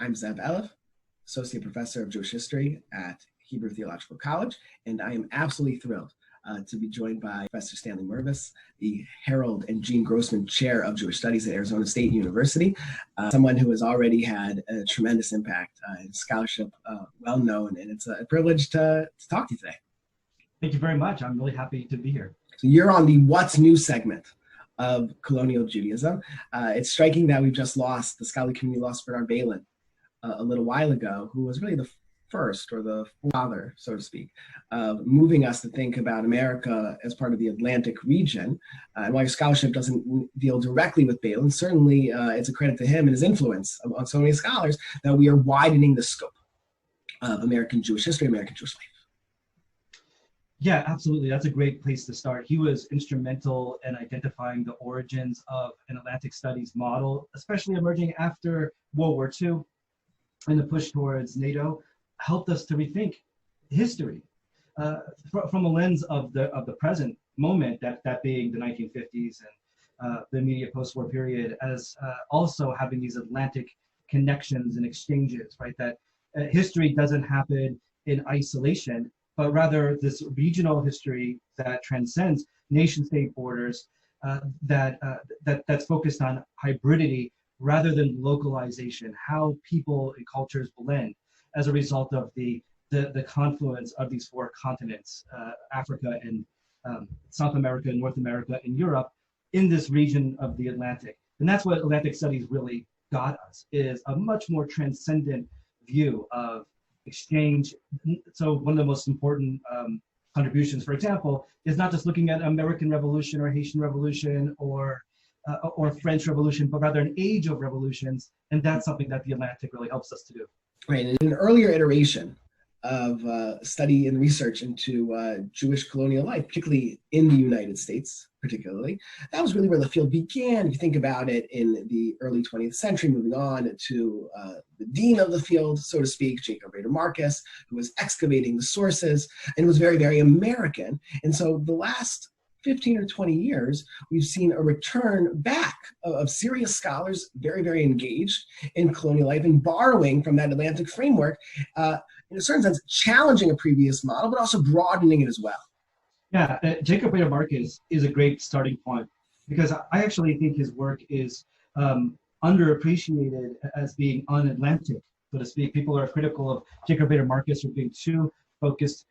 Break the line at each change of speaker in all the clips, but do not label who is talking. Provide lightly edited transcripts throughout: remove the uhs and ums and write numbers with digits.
I'm Zev Elif, Associate Professor of Jewish History at Hebrew Theological College, and I am absolutely thrilled to be joined by Professor Stanley Mirvis, the Harold and Jean Grossman Chair of Jewish Studies at Arizona State University, someone who has already had a tremendous impact in scholarship, well known, and it's a privilege to talk to you today.
Thank you very much. I'm really happy to be here.
So you're on the What's New segment of Colonial Judaism. It's striking that we've just lost, the scholarly community lost Bernard Bailyn a little while ago, who was really the first, or the father, so to speak, of moving us to think about America as part of the Atlantic region. And while your scholarship doesn't deal directly with Bailyn, certainly it's a credit to him and his influence on so many scholars that we are widening the scope of American Jewish history, American Jewish life.
Yeah, absolutely. That's a great place to start. He was instrumental in identifying the origins of an Atlantic studies model, especially emerging after World War II and the push towards NATO, helped us to rethink history from a lens of the present moment, that being the 1950s and the immediate post-war period, as also having these Atlantic connections and exchanges, right? That history doesn't happen in isolation, but rather this regional history that transcends nation-state borders, that's focused on hybridity rather than localization, how people and cultures blend as a result of the confluence of these four continents, Africa and South America and North America and Europe, in this region of the Atlantic. And that's what Atlantic studies really got us, is a much more transcendent view of exchange. So one of the most important contributions, for example, is not just looking at American Revolution or Haitian Revolution or French Revolution, but rather an age of revolutions. And that's something that the Atlantic really helps us to do.
Right. In an earlier iteration of study and research into Jewish colonial life, particularly in the United States, that was really where the field began. If you think about it, in the early 20th century, moving on to the dean of the field, so to speak, Jacob Rader Marcus, who was excavating the sources and was very, very American. And so the last 15 or 20 years, we've seen a return back of serious scholars, very, very engaged in colonial life and borrowing from that Atlantic framework, in a certain sense, challenging a previous model, but also broadening it as well.
Yeah, Jacob Rader Marcus is a great starting point, because I actually think his work is underappreciated as being un-Atlantic, so to speak. People are critical of Jacob Rader Marcus for being too focused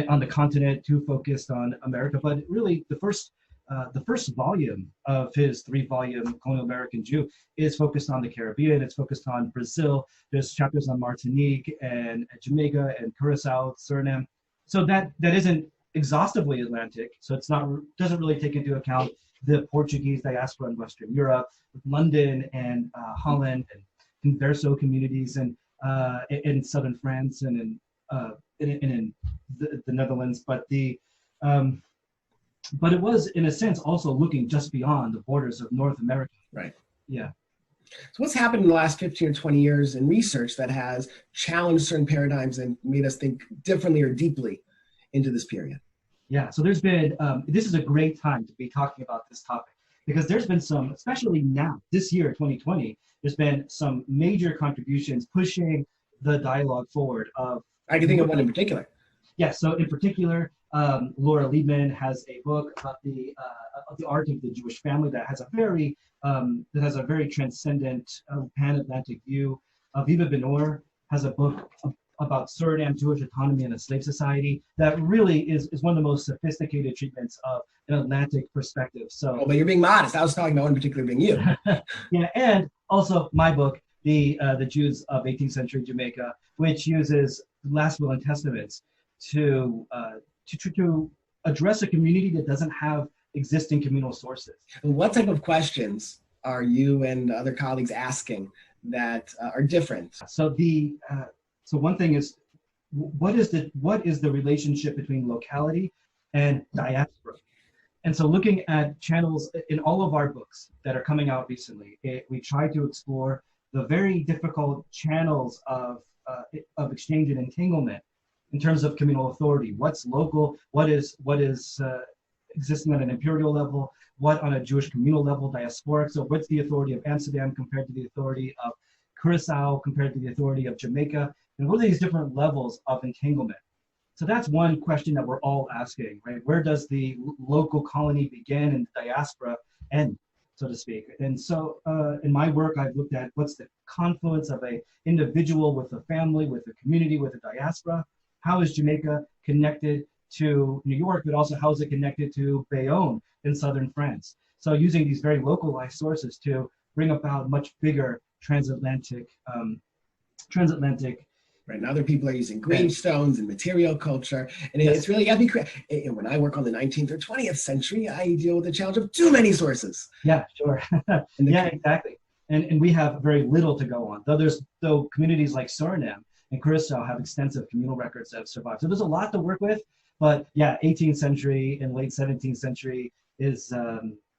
on the continent, too focused on America. But really, the first volume of his 3-volume Colonial American Jew is focused on the Caribbean. It's focused on Brazil. There's chapters on Martinique and Jamaica and Curacao, Suriname. So that isn't exhaustively Atlantic. So doesn't really take into account the Portuguese diaspora in Western Europe, London and Holland and Converso communities and in southern France and in the Netherlands, but it was, in a sense, also looking just beyond the borders of North America.
Right.
Yeah.
So what's happened in the last 15 or 20 years in research that has challenged certain paradigms and made us think differently or deeply into this period?
Yeah, so there's been, this is a great time to be talking about this topic, because there's been some, especially now, this year, 2020, there's been some major contributions pushing the dialogue forward of,
I can think of one in particular.
Yeah, so in particular, Laura Liebman has a book about the art of the Jewish family that has a very transcendent pan-Atlantic view. Viva Benor has a book about Suriname, Jewish autonomy in a slave society that really is one of the most sophisticated treatments of an Atlantic perspective. So,
but you're being modest. I was talking about one particular being you.
Yeah, and also my book, the Jews of 18th century Jamaica, which uses last will and testaments to address a community that doesn't have existing communal sources.
What type of questions are you and other colleagues asking that are different?
So one thing is, what is the relationship between locality and diaspora? And so looking at channels in all of our books that are coming out recently, we try to explore the very difficult channels of exchange and entanglement in terms of communal authority. What's local? What is existing on an imperial level? What on a Jewish communal level, diasporic? So what's the authority of Amsterdam compared to the authority of Curacao compared to the authority of Jamaica, and what are these different levels of entanglement? So that's one question that we're all asking, right? Where does the local colony begin and the diaspora end, so to speak? And so in my work, I've looked at what's the confluence of a individual with a family, with a community, with a diaspora. How is Jamaica connected to New York, but also how is it connected to Bayonne in southern France? So using these very localized sources to bring about much bigger transatlantic.
Right, and other people are using gravestones and material culture, and it's really epic. And when I work on the 19th or 20th century, I deal with the challenge of too many sources.
Yeah, sure. Yeah, exactly. And we have very little to go on. Though communities like Suriname and Curacao have extensive communal records that have survived. So there's a lot to work with. But yeah, 18th century and late 17th century is.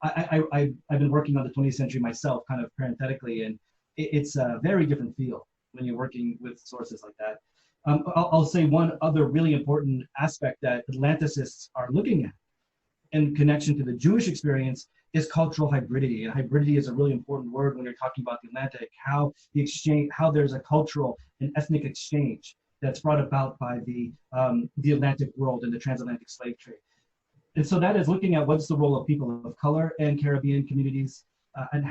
I've been working on the 20th century myself, kind of parenthetically, and it's a very different feel when you're working with sources like that. I'll say one other really important aspect that Atlanticists are looking at in connection to the Jewish experience is cultural hybridity. And hybridity is a really important word when you're talking about the Atlantic, how there's a cultural and ethnic exchange that's brought about by the Atlantic world and the transatlantic slave trade. And so that is looking at what's the role of people of color in Caribbean communities, and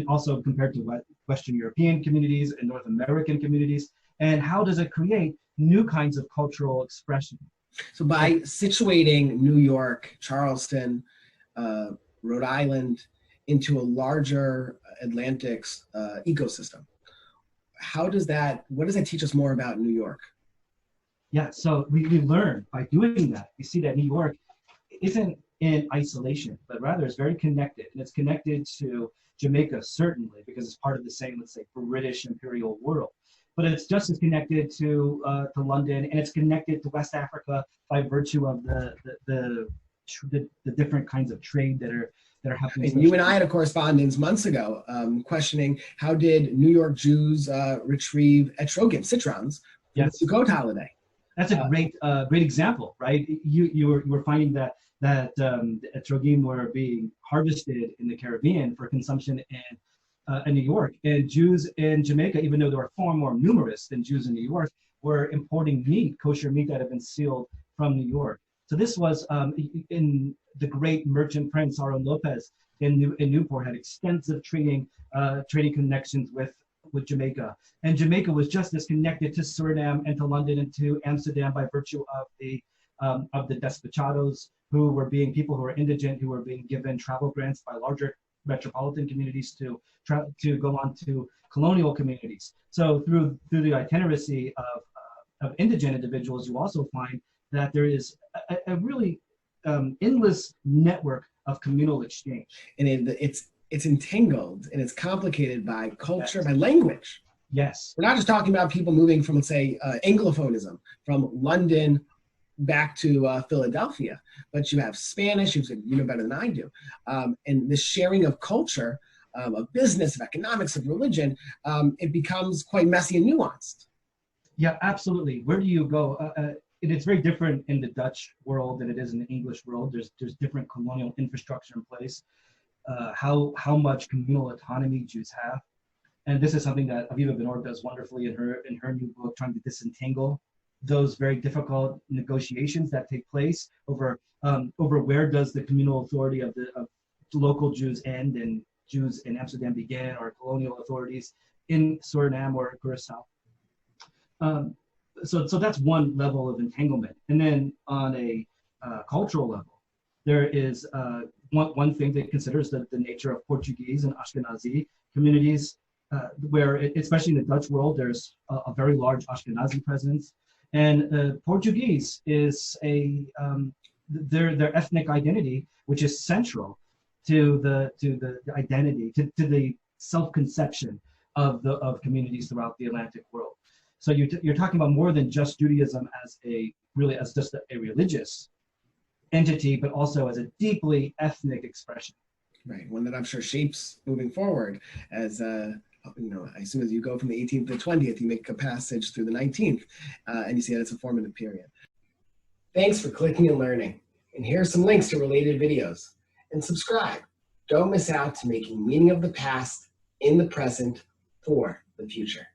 also compared to Western European communities and North American communities, and how does it create new kinds of cultural expression?
So by situating New York, Charleston, Rhode Island into a larger Atlantic ecosystem, what does that teach us more about New York?
Yeah, so we learn by doing that. We see that New York isn't in isolation, but rather is very connected, and it's connected to Jamaica, certainly, because it's part of the same, let's say, British imperial world. But it's just as connected to London, and it's connected to West Africa by virtue of the different kinds of trade that are happening.
And you and I had a correspondence months ago questioning how did New York Jews retrieve etrogons, citrons, for the Sukkot holiday.
That's a great example, right? You were finding that etrogim were being harvested in the Caribbean for consumption in New York, and Jews in Jamaica, even though they were far more numerous than Jews in New York, were importing kosher meat that had been sealed from New York. So this was in the great merchant prince Aaron Lopez in Newport had extensive trading connections with Jamaica, and Jamaica was just as connected to Suriname and to London and to Amsterdam by virtue of the despotados, who were being people who were indigent, who were being given travel grants by larger metropolitan communities to go on to colonial communities. So through the itineracy of indigent individuals, you also find that there is a really endless network of communal exchange.
And it's entangled and it's complicated by culture, by language.
Yes.
We're not just talking about people moving from, let's say, Anglophonism, from London back to Philadelphia, but you have Spanish, you know better than I do, and the sharing of culture, of business, of economics, of religion, it becomes quite messy and nuanced.
Yeah, absolutely. Where do you go? It's very different in the Dutch world than it is in the English world. There's different colonial infrastructure in place. How much communal autonomy Jews have, and this is something that Aviva Ben-Or does wonderfully in her new book, trying to disentangle those very difficult negotiations that take place over where does the communal authority of local Jews end and Jews in Amsterdam begin, or colonial authorities in Suriname or Curacao. So that's one level of entanglement. And then on a cultural level, there is one thing that considers the nature of Portuguese and Ashkenazi communities, where especially in the Dutch world, there's a very large Ashkenazi presence. And Portuguese is their ethnic identity, which is central to the identity, to the self-conception of communities throughout the Atlantic world. So you're talking about more than just Judaism as just a religious entity, but also as a deeply ethnic expression.
Right, one that I'm sure shapes moving forward as as soon as you go from the 18th to the 20th, you make a passage through the 19th, and you see that it's a formative period. Thanks for clicking and learning. And here are some links to related videos. And subscribe. Don't miss out to making meaning of the past in the present for the future.